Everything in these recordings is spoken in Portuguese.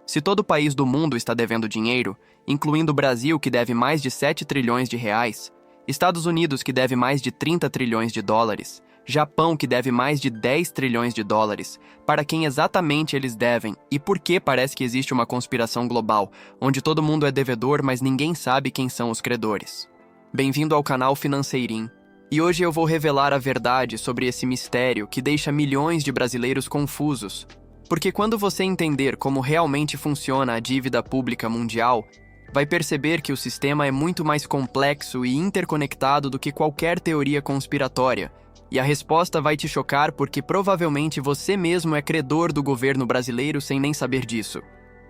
Se todo país do mundo está devendo dinheiro, incluindo o Brasil, que deve mais de 7 trilhões de reais, Estados Unidos, que deve mais de 30 trilhões de dólares, Japão, que deve mais de 10 trilhões de dólares, para quem exatamente eles devem e por que parece que existe uma conspiração global, onde todo mundo é devedor, mas ninguém sabe quem são os credores. Bem-vindo ao canal Financeirinho. E hoje eu vou revelar a verdade sobre esse mistério que deixa milhões de brasileiros confusos. Porque quando você entender como realmente funciona a dívida pública mundial, vai perceber que o sistema é muito mais complexo e interconectado do que qualquer teoria conspiratória. E a resposta vai te chocar porque provavelmente você mesmo é credor do governo brasileiro sem nem saber disso.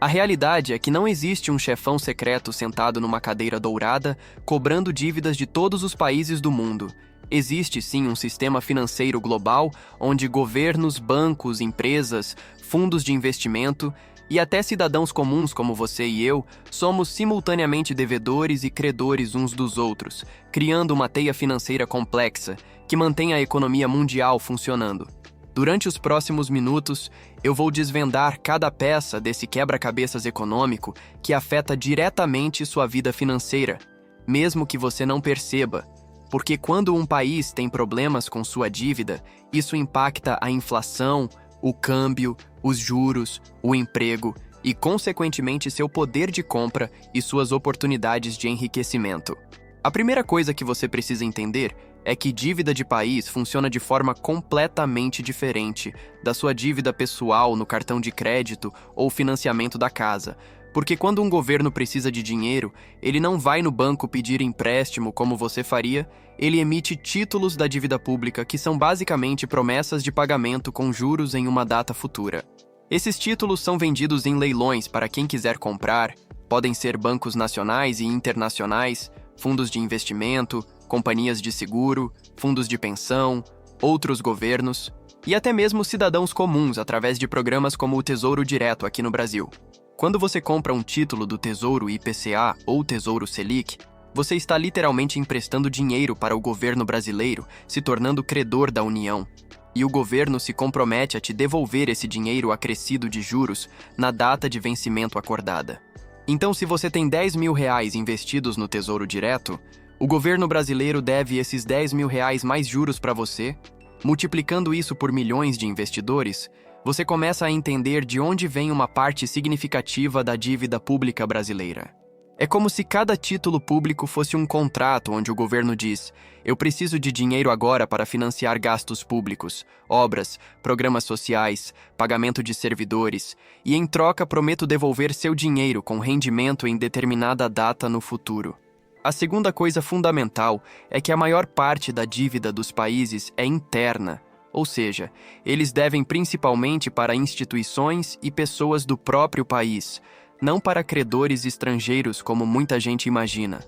A realidade é que não existe um chefão secreto sentado numa cadeira dourada cobrando dívidas de todos os países do mundo. Existe sim um sistema financeiro global onde governos, bancos, empresas, fundos de investimento e até cidadãos comuns como você e eu somos simultaneamente devedores e credores uns dos outros, criando uma teia financeira complexa que mantém a economia mundial funcionando. Durante os próximos minutos, eu vou desvendar cada peça desse quebra-cabeças econômico que afeta diretamente sua vida financeira, mesmo que você não perceba. Porque quando um país tem problemas com sua dívida, isso impacta a inflação, o câmbio, os juros, o emprego e, consequentemente, seu poder de compra e suas oportunidades de enriquecimento. A primeira coisa que você precisa entender é que dívida de país funciona de forma completamente diferente da sua dívida pessoal no cartão de crédito ou financiamento da casa. Porque quando um governo precisa de dinheiro, ele não vai no banco pedir empréstimo como você faria, ele emite títulos da dívida pública, que são basicamente promessas de pagamento com juros em uma data futura. Esses títulos são vendidos em leilões para quem quiser comprar, podem ser bancos nacionais e internacionais, fundos de investimento, companhias de seguro, fundos de pensão, outros governos e até mesmo cidadãos comuns através de programas como o Tesouro Direto aqui no Brasil. Quando você compra um título do Tesouro IPCA ou Tesouro Selic, você está literalmente emprestando dinheiro para o governo brasileiro, se tornando credor da União. E o governo se compromete a te devolver esse dinheiro acrescido de juros na data de vencimento acordada. Então, se você tem 10 mil reais investidos no Tesouro Direto, o governo brasileiro deve esses 10 mil reais mais juros para você. Multiplicando isso por milhões de investidores, você começa a entender de onde vem uma parte significativa da dívida pública brasileira. É como se cada título público fosse um contrato onde o governo diz: eu preciso de dinheiro agora para financiar gastos públicos, obras, programas sociais, pagamento de servidores, e em troca prometo devolver seu dinheiro com rendimento em determinada data no futuro. A segunda coisa fundamental é que a maior parte da dívida dos países é interna, ou seja, eles devem principalmente para instituições e pessoas do próprio país, não para credores estrangeiros como muita gente imagina.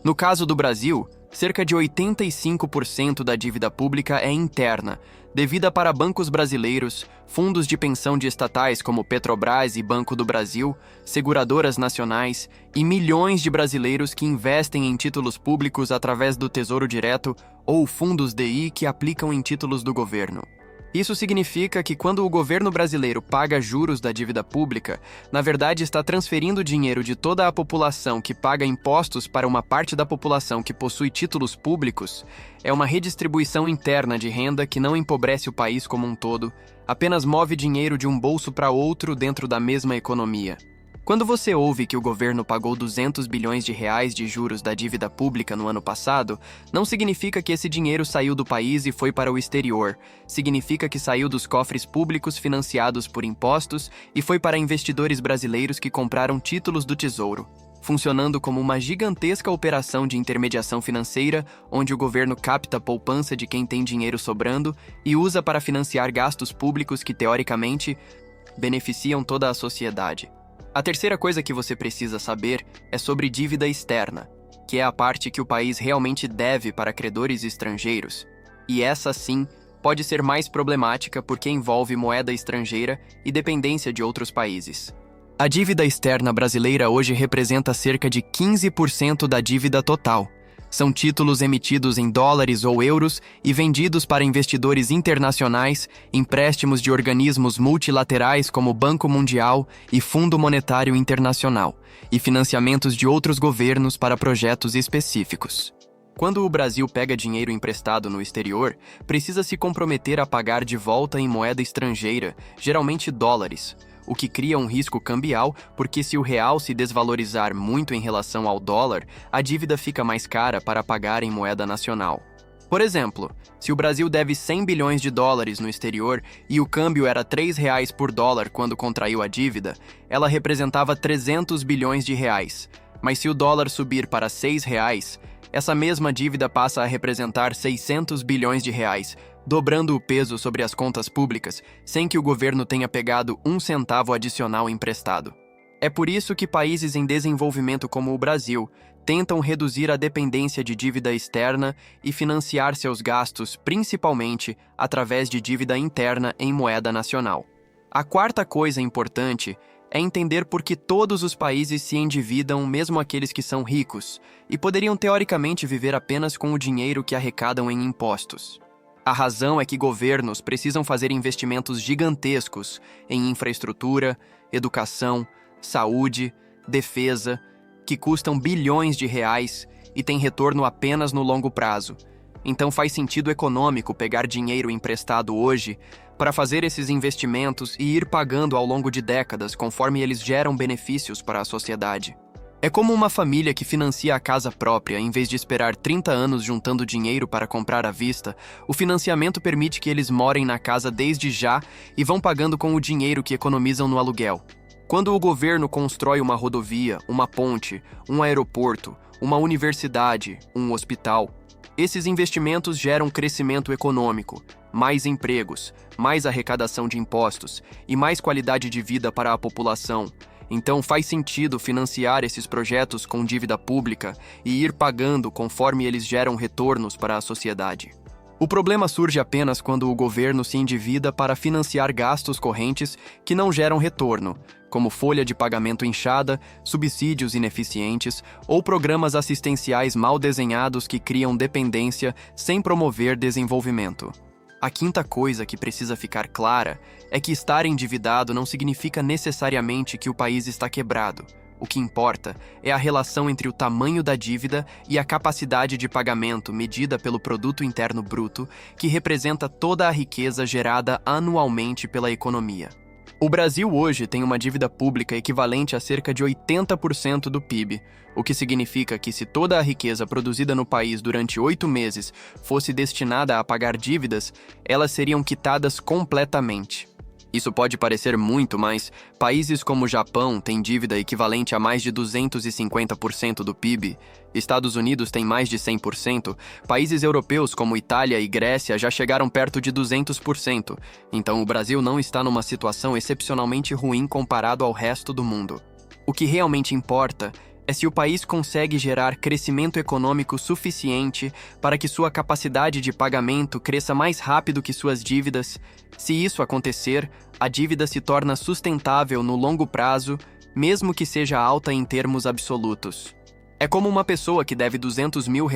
No caso do Brasil, cerca de 85% da dívida pública é interna, devida para bancos brasileiros, fundos de pensão de estatais como Petrobras e Banco do Brasil, seguradoras nacionais e milhões de brasileiros que investem em títulos públicos através do Tesouro Direto ou fundos DI que aplicam em títulos do governo. Isso significa que quando o governo brasileiro paga juros da dívida pública, na verdade está transferindo dinheiro de toda a população que paga impostos para uma parte da população que possui títulos públicos. É uma redistribuição interna de renda que não empobrece o país como um todo, apenas move dinheiro de um bolso para outro dentro da mesma economia. Quando você ouve que o governo pagou 200 bilhões de reais de juros da dívida pública no ano passado, não significa que esse dinheiro saiu do país e foi para o exterior. Significa que saiu dos cofres públicos financiados por impostos e foi para investidores brasileiros que compraram títulos do Tesouro, funcionando como uma gigantesca operação de intermediação financeira, onde o governo capta a poupança de quem tem dinheiro sobrando e usa para financiar gastos públicos que, teoricamente, beneficiam toda a sociedade. A terceira coisa que você precisa saber é sobre dívida externa, que é a parte que o país realmente deve para credores estrangeiros. E essa, sim, pode ser mais problemática porque envolve moeda estrangeira e dependência de outros países. A dívida externa brasileira hoje representa cerca de 15% da dívida total. São títulos emitidos em dólares ou euros e vendidos para investidores internacionais, empréstimos de organismos multilaterais como o Banco Mundial e Fundo Monetário Internacional, e financiamentos de outros governos para projetos específicos. Quando o Brasil pega dinheiro emprestado no exterior, precisa se comprometer a pagar de volta em moeda estrangeira, geralmente dólares, o que cria um risco cambial, porque se o real se desvalorizar muito em relação ao dólar, a dívida fica mais cara para pagar em moeda nacional. Por exemplo, se o Brasil deve 100 bilhões de dólares no exterior e o câmbio era R$ 3 por dólar quando contraiu a dívida, ela representava 300 bilhões de reais. Mas se o dólar subir para R$ 6, essa mesma dívida passa a representar 600 bilhões de reais, dobrando o peso sobre as contas públicas, sem que o governo tenha pegado um centavo adicional emprestado. É por isso que países em desenvolvimento como o Brasil tentam reduzir a dependência de dívida externa e financiar seus gastos principalmente através de dívida interna em moeda nacional. A quarta coisa importante é entender por que todos os países se endividam, mesmo aqueles que são ricos, e poderiam teoricamente viver apenas com o dinheiro que arrecadam em impostos. A razão é que governos precisam fazer investimentos gigantescos em infraestrutura, educação, saúde, defesa, que custam bilhões de reais e têm retorno apenas no longo prazo. Então faz sentido econômico pegar dinheiro emprestado hoje para fazer esses investimentos e ir pagando ao longo de décadas conforme eles geram benefícios para a sociedade. É como uma família que financia a casa própria em vez de esperar 30 anos juntando dinheiro para comprar à vista. O financiamento permite que eles morem na casa desde já e vão pagando com o dinheiro que economizam no aluguel. Quando o governo constrói uma rodovia, uma ponte, um aeroporto, uma universidade, um hospital, esses investimentos geram crescimento econômico, mais empregos, mais arrecadação de impostos e mais qualidade de vida para a população. Então faz sentido financiar esses projetos com dívida pública e ir pagando conforme eles geram retornos para a sociedade. O problema surge apenas quando o governo se endivida para financiar gastos correntes que não geram retorno, como folha de pagamento inchada, subsídios ineficientes ou programas assistenciais mal desenhados que criam dependência sem promover desenvolvimento. A quinta coisa que precisa ficar clara é que estar endividado não significa necessariamente que o país está quebrado. O que importa é a relação entre o tamanho da dívida e a capacidade de pagamento medida pelo Produto Interno Bruto, que representa toda a riqueza gerada anualmente pela economia. O Brasil hoje tem uma dívida pública equivalente a cerca de 80% do PIB, o que significa que se toda a riqueza produzida no país durante 8 meses fosse destinada a pagar dívidas, elas seriam quitadas completamente. Isso pode parecer muito, mas países como o Japão têm dívida equivalente a mais de 250% do PIB, Estados Unidos tem mais de 100%, países europeus como Itália e Grécia já chegaram perto de 200%, então o Brasil não está numa situação excepcionalmente ruim comparado ao resto do mundo. O que realmente importa é se o país consegue gerar crescimento econômico suficiente para que sua capacidade de pagamento cresça mais rápido que suas dívidas. Se isso acontecer, a dívida se torna sustentável no longo prazo, mesmo que seja alta em termos absolutos. É como uma pessoa que deve R$200 mil,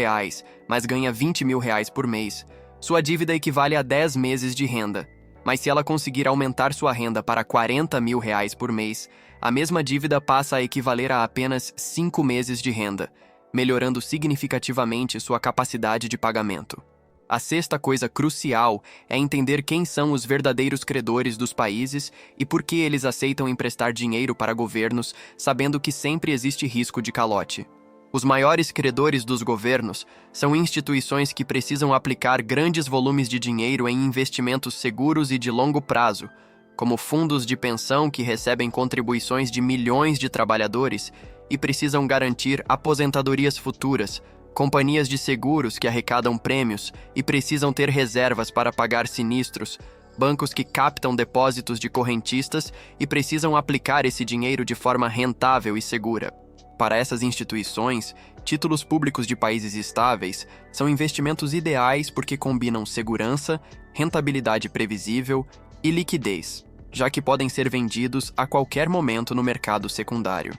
mas ganha R$20 mil por mês. Sua dívida equivale a 10 meses de renda. Mas se ela conseguir aumentar sua renda para R$40 mil por mês, a mesma dívida passa a equivaler a apenas 5 meses de renda, melhorando significativamente sua capacidade de pagamento. A sexta coisa crucial é entender quem são os verdadeiros credores dos países e por que eles aceitam emprestar dinheiro para governos, sabendo que sempre existe risco de calote. Os maiores credores dos governos são instituições que precisam aplicar grandes volumes de dinheiro em investimentos seguros e de longo prazo, como fundos de pensão que recebem contribuições de milhões de trabalhadores e precisam garantir aposentadorias futuras, companhias de seguros que arrecadam prêmios e precisam ter reservas para pagar sinistros, bancos que captam depósitos de correntistas e precisam aplicar esse dinheiro de forma rentável e segura. Para essas instituições, títulos públicos de países estáveis são investimentos ideais porque combinam segurança, rentabilidade previsível e liquidez, já que podem ser vendidos a qualquer momento no mercado secundário.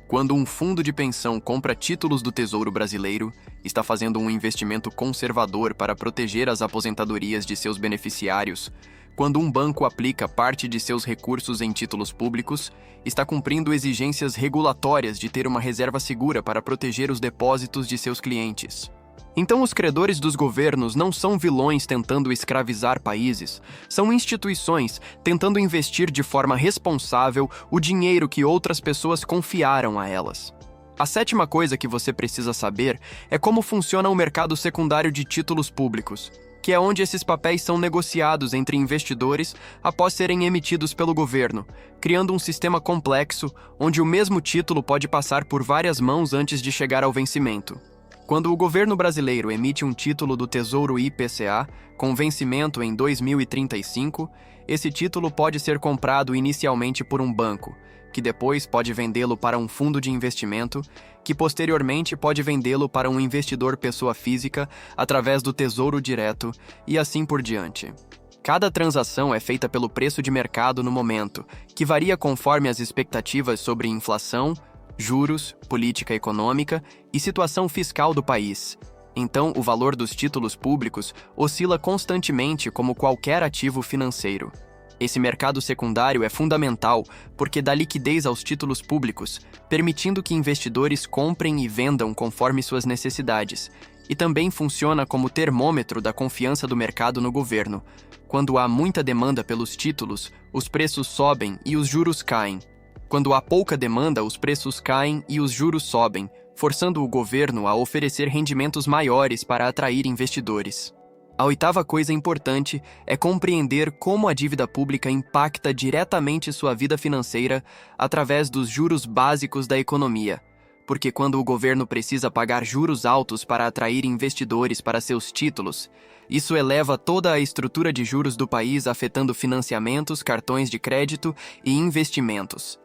Quando um fundo de pensão compra títulos do Tesouro Brasileiro, está fazendo um investimento conservador para proteger as aposentadorias de seus beneficiários. Quando um banco aplica parte de seus recursos em títulos públicos, está cumprindo exigências regulatórias de ter uma reserva segura para proteger os depósitos de seus clientes. Então, os credores dos governos não são vilões tentando escravizar países, são instituições tentando investir de forma responsável o dinheiro que outras pessoas confiaram a elas. A sétima coisa que você precisa saber é como funciona o mercado secundário de títulos públicos, que é onde esses papéis são negociados entre investidores após serem emitidos pelo governo, criando um sistema complexo onde o mesmo título pode passar por várias mãos antes de chegar ao vencimento. Quando o governo brasileiro emite um título do Tesouro IPCA, com vencimento em 2035, esse título pode ser comprado inicialmente por um banco, que depois pode vendê-lo para um fundo de investimento, que posteriormente pode vendê-lo para um investidor pessoa física através do Tesouro Direto e assim por diante. Cada transação é feita pelo preço de mercado no momento, que varia conforme as expectativas sobre inflação, juros, política econômica e situação fiscal do país. Então, o valor dos títulos públicos oscila constantemente como qualquer ativo financeiro. Esse mercado secundário é fundamental porque dá liquidez aos títulos públicos, permitindo que investidores comprem e vendam conforme suas necessidades, e também funciona como termômetro da confiança do mercado no governo. Quando há muita demanda pelos títulos, os preços sobem e os juros caem. Quando há pouca demanda, os preços caem e os juros sobem, forçando o governo a oferecer rendimentos maiores para atrair investidores. A oitava coisa importante é compreender como a dívida pública impacta diretamente sua vida financeira através dos juros básicos da economia. Porque quando o governo precisa pagar juros altos para atrair investidores para seus títulos, isso eleva toda a estrutura de juros do país, afetando financiamentos, cartões de crédito e investimentos.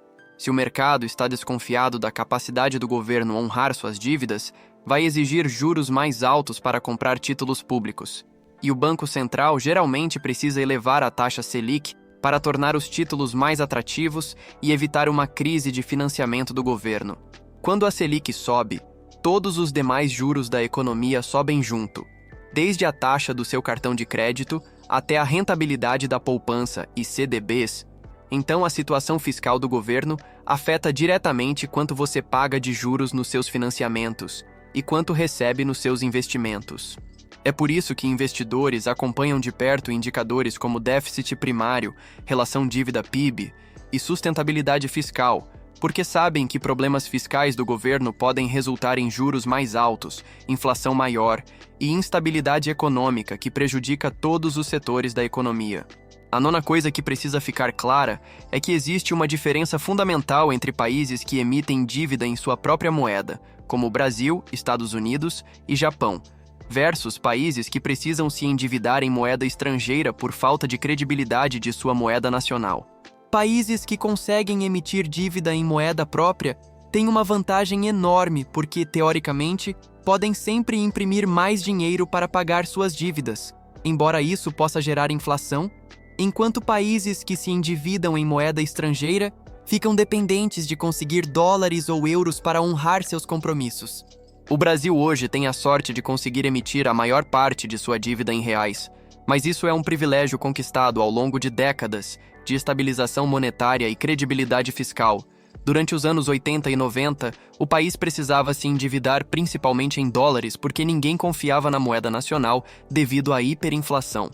Se o mercado está desconfiado da capacidade do governo honrar suas dívidas, vai exigir juros mais altos para comprar títulos públicos. E o Banco Central geralmente precisa elevar a taxa Selic para tornar os títulos mais atrativos e evitar uma crise de financiamento do governo. Quando a Selic sobe, todos os demais juros da economia sobem junto, desde a taxa do seu cartão de crédito até a rentabilidade da poupança e CDBs. Então, a situação fiscal do governo afeta diretamente quanto você paga de juros nos seus financiamentos e quanto recebe nos seus investimentos. É por isso que investidores acompanham de perto indicadores como déficit primário, relação dívida-PIB e sustentabilidade fiscal, porque sabem que problemas fiscais do governo podem resultar em juros mais altos, inflação maior e instabilidade econômica que prejudica todos os setores da economia. A nona coisa que precisa ficar clara é que existe uma diferença fundamental entre países que emitem dívida em sua própria moeda, como o Brasil, Estados Unidos e Japão, versus países que precisam se endividar em moeda estrangeira por falta de credibilidade de sua moeda nacional. Países que conseguem emitir dívida em moeda própria têm uma vantagem enorme porque, teoricamente, podem sempre imprimir mais dinheiro para pagar suas dívidas, embora isso possa gerar inflação, enquanto países que se endividam em moeda estrangeira ficam dependentes de conseguir dólares ou euros para honrar seus compromissos. O Brasil hoje tem a sorte de conseguir emitir a maior parte de sua dívida em reais, mas isso é um privilégio conquistado ao longo de décadas de estabilização monetária e credibilidade fiscal. Durante os anos 80 e 90, o país precisava se endividar principalmente em dólares porque ninguém confiava na moeda nacional devido à hiperinflação.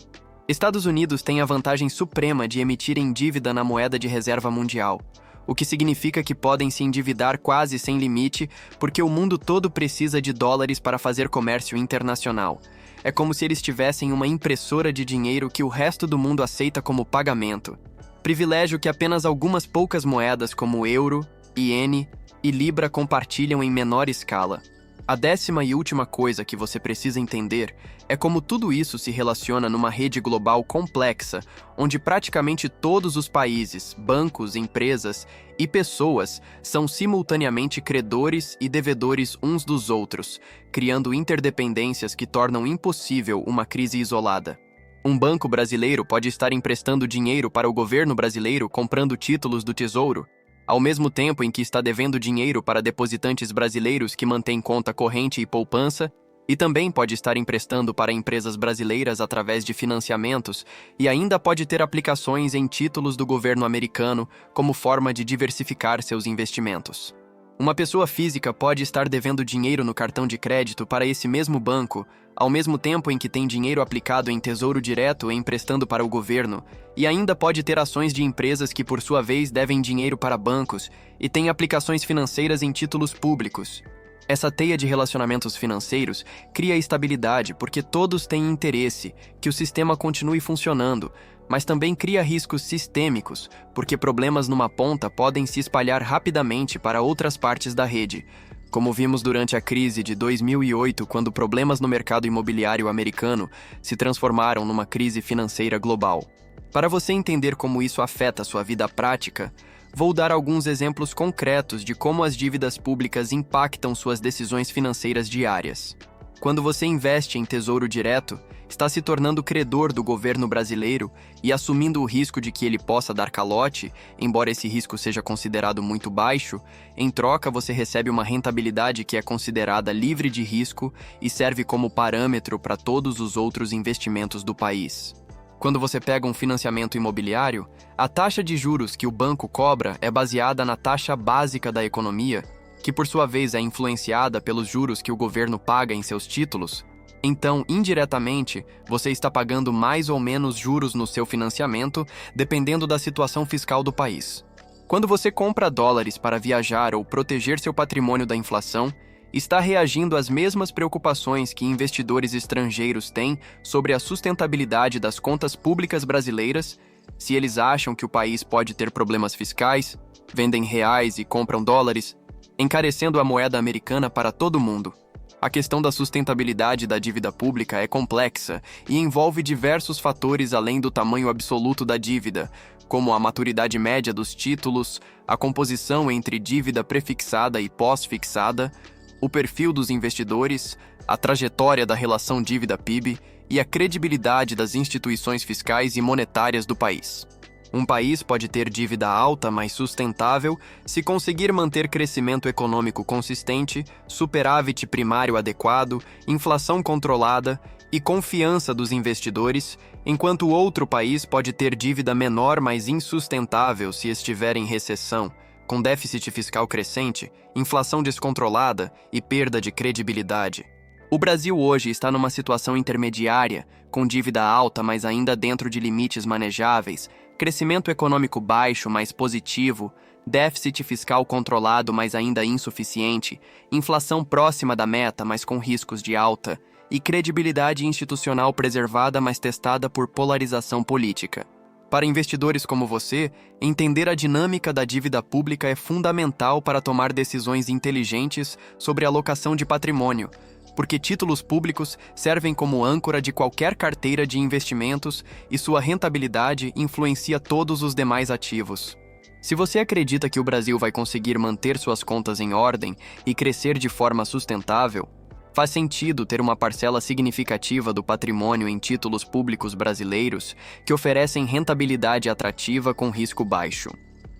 Estados Unidos tem a vantagem suprema de emitirem dívida na moeda de reserva mundial, o que significa que podem se endividar quase sem limite porque o mundo todo precisa de dólares para fazer comércio internacional. É como se eles tivessem uma impressora de dinheiro que o resto do mundo aceita como pagamento. Privilégio que apenas algumas poucas moedas como euro, iene e libra compartilham em menor escala. A 10ª e última coisa que você precisa entender é como tudo isso se relaciona numa rede global complexa, onde praticamente todos os países, bancos, empresas e pessoas são simultaneamente credores e devedores uns dos outros, criando interdependências que tornam impossível uma crise isolada. Um banco brasileiro pode estar emprestando dinheiro para o governo brasileiro comprando títulos do Tesouro. Ao mesmo tempo em que está devendo dinheiro para depositantes brasileiros que mantêm conta corrente e poupança, e também pode estar emprestando para empresas brasileiras através de financiamentos e ainda pode ter aplicações em títulos do governo americano como forma de diversificar seus investimentos. Uma pessoa física pode estar devendo dinheiro no cartão de crédito para esse mesmo banco, ao mesmo tempo em que tem dinheiro aplicado em tesouro direto e emprestando para o governo, e ainda pode ter ações de empresas que, por sua vez, devem dinheiro para bancos e têm aplicações financeiras em títulos públicos. Essa teia de relacionamentos financeiros cria estabilidade porque todos têm interesse que o sistema continue funcionando, mas também cria riscos sistêmicos, porque problemas numa ponta podem se espalhar rapidamente para outras partes da rede, como vimos durante a crise de 2008, quando problemas no mercado imobiliário americano se transformaram numa crise financeira global. Para você entender como isso afeta sua vida prática, vou dar alguns exemplos concretos de como as dívidas públicas impactam suas decisões financeiras diárias. Quando você investe em tesouro direto, está se tornando credor do governo brasileiro e assumindo o risco de que ele possa dar calote, embora esse risco seja considerado muito baixo. Em troca, você recebe uma rentabilidade que é considerada livre de risco e serve como parâmetro para todos os outros investimentos do país. Quando você pega um financiamento imobiliário, a taxa de juros que o banco cobra é baseada na taxa básica da economia, que por sua vez é influenciada pelos juros que o governo paga em seus títulos. Então, indiretamente, você está pagando mais ou menos juros no seu financiamento, dependendo da situação fiscal do país. Quando você compra dólares para viajar ou proteger seu patrimônio da inflação, está reagindo às mesmas preocupações que investidores estrangeiros têm sobre a sustentabilidade das contas públicas brasileiras. Se eles acham que o país pode ter problemas fiscais, vendem reais e compram dólares, encarecendo a moeda americana para todo mundo. A questão da sustentabilidade da dívida pública é complexa e envolve diversos fatores além do tamanho absoluto da dívida, como a maturidade média dos títulos, a composição entre dívida prefixada e pós-fixada, o perfil dos investidores, a trajetória da relação dívida-PIB e a credibilidade das instituições fiscais e monetárias do país. Um país pode ter dívida alta, mas sustentável, se conseguir manter crescimento econômico consistente, superávit primário adequado, inflação controlada e confiança dos investidores, enquanto outro país pode ter dívida menor, mas insustentável se estiver em recessão, com déficit fiscal crescente, inflação descontrolada e perda de credibilidade. O Brasil hoje está numa situação intermediária, com dívida alta, mas ainda dentro de limites manejáveis, crescimento econômico baixo, mas positivo, déficit fiscal controlado, mas ainda insuficiente, inflação próxima da meta, mas com riscos de alta, e credibilidade institucional preservada, mas testada por polarização política. Para investidores como você, entender a dinâmica da dívida pública é fundamental para tomar decisões inteligentes sobre alocação de patrimônio, porque títulos públicos servem como âncora de qualquer carteira de investimentos e sua rentabilidade influencia todos os demais ativos. Se você acredita que o Brasil vai conseguir manter suas contas em ordem e crescer de forma sustentável, faz sentido ter uma parcela significativa do patrimônio em títulos públicos brasileiros que oferecem rentabilidade atrativa com risco baixo.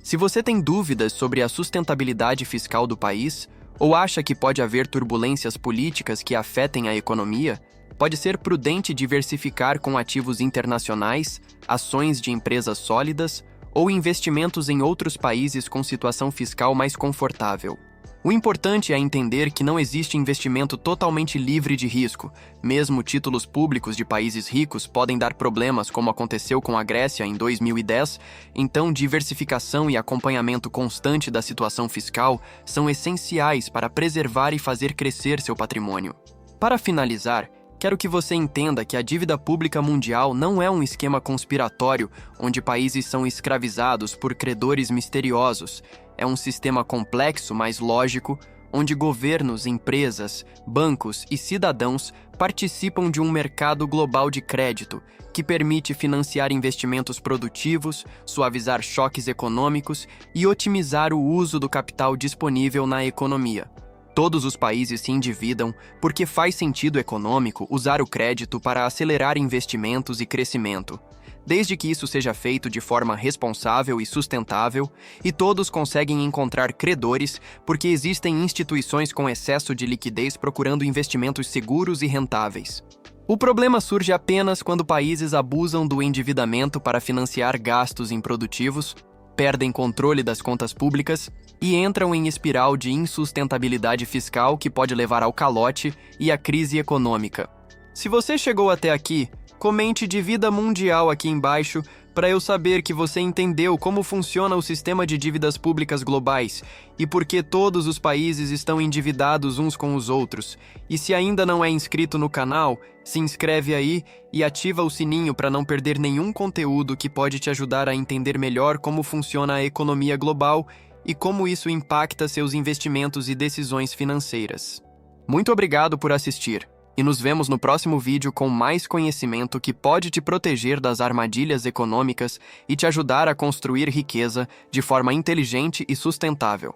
Se você tem dúvidas sobre a sustentabilidade fiscal do país, ou acha que pode haver turbulências políticas que afetem a economia, pode ser prudente diversificar com ativos internacionais, ações de empresas sólidas ou investimentos em outros países com situação fiscal mais confortável. O importante é entender que não existe investimento totalmente livre de risco. Mesmo títulos públicos de países ricos podem dar problemas, como aconteceu com a Grécia em 2010, então diversificação e acompanhamento constante da situação fiscal são essenciais para preservar e fazer crescer seu patrimônio. Para finalizar, quero que você entenda que a dívida pública mundial não é um esquema conspiratório onde países são escravizados por credores misteriosos. É um sistema complexo, mas lógico, onde governos, empresas, bancos e cidadãos participam de um mercado global de crédito que permite financiar investimentos produtivos, suavizar choques econômicos e otimizar o uso do capital disponível na economia. Todos os países se endividam porque faz sentido econômico usar o crédito para acelerar investimentos e crescimento. desde que isso seja feito de forma responsável e sustentável, e todos conseguem encontrar credores porque existem instituições com excesso de liquidez procurando investimentos seguros e rentáveis. O problema surge apenas quando países abusam do endividamento para financiar gastos improdutivos, perdem controle das contas públicas e entram em espiral de insustentabilidade fiscal que pode levar ao calote e à crise econômica. Se você chegou até aqui, comente Dívida Mundial aqui embaixo para eu saber que você entendeu como funciona o sistema de dívidas públicas globais e por que todos os países estão endividados uns com os outros. E se ainda não é inscrito no canal, se inscreve aí e ativa o sininho para não perder nenhum conteúdo que pode te ajudar a entender melhor como funciona a economia global e como isso impacta seus investimentos e decisões financeiras. Muito obrigado por assistir. E nos vemos no próximo vídeo com mais conhecimento que pode te proteger das armadilhas econômicas e te ajudar a construir riqueza de forma inteligente e sustentável.